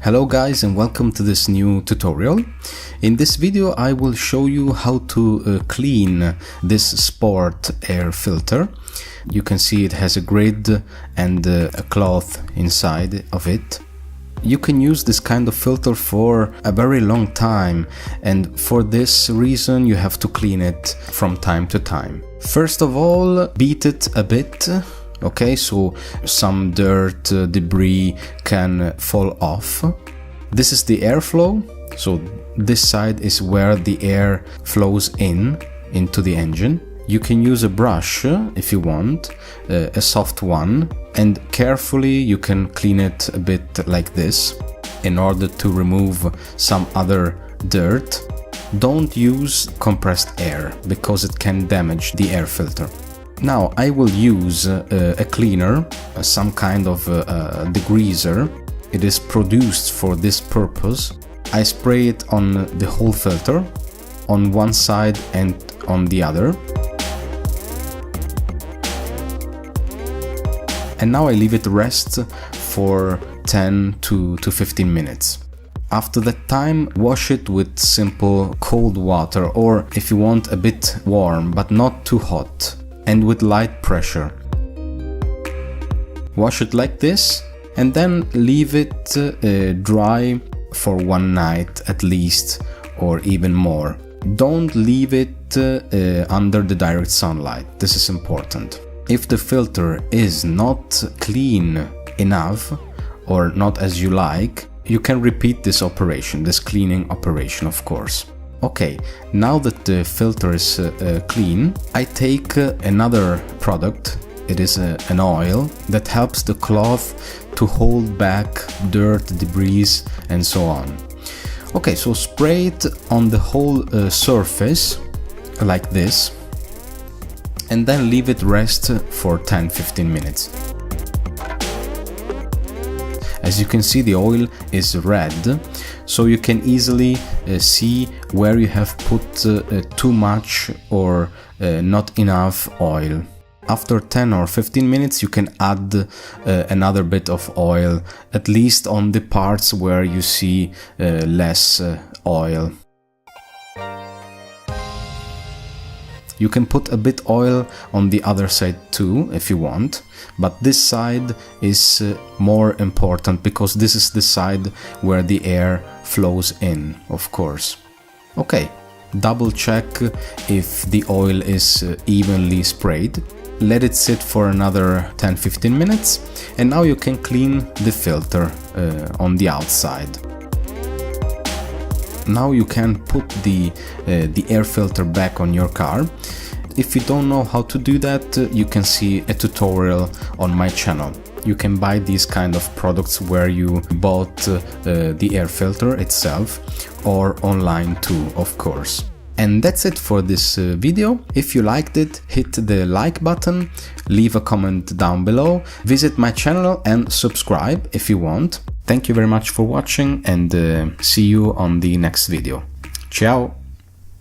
Hello guys, and welcome to this new tutorial. In this video I will show you how to clean this sport air filter. You can see it has a grid and a cloth inside of it. You can use this kind of filter for a very long time, and for this reason you have to clean it from time to time. First of all, beat it a bit. Okay, so some dirt, debris can fall off. This is the airflow, so this side is where the air flows into the engine. You can use a brush if you want, a soft one, and carefully you can clean it a bit like this in order to remove some other dirt. Don't use compressed air because it can damage the air filter. Now I will use a cleaner, some kind of degreaser. It is produced for this purpose. I spray it on the whole filter, on one side and on the other. And now I leave it rest for 10 to 15 minutes. After that time, wash it with simple cold water, or if you want a bit warm but not too hot, and with light pressure. Wash it like this and then leave it dry for one night at least, or even more. Don't leave it under the direct sunlight. This is important. If the filter is not clean enough or not as you like, you can repeat this operation, this cleaning operation, of course. Okay, now that the filter is clean, I take another product. It is an oil that helps the cloth to hold back dirt, debris, and so on. Okay, so spray it on the whole surface like this, and then leave it rest for 10-15 minutes. As you can see, the oil is red, so you can easily see where you have put too much or not enough oil. After 10 or 15 minutes you can add another bit of oil, at least on the parts where you see less oil. You can put a bit oil on the other side too if you want, but this side is more important because this is the side where the air flows in, of course. Okay, double check if the oil is evenly sprayed. Let it sit for another 10-15 minutes, and now you can clean the filter on the outside. Now you can put the air filter back on your car. If you don't know how to do that, you can see a tutorial on my channel. You can buy these kind of products where you bought the air filter itself, or online too, of course. And that's it for this video. If you liked it, hit the like button, leave a comment down below, visit my channel and subscribe if you want. Thank you very much for watching, and see you on the next video. Ciao!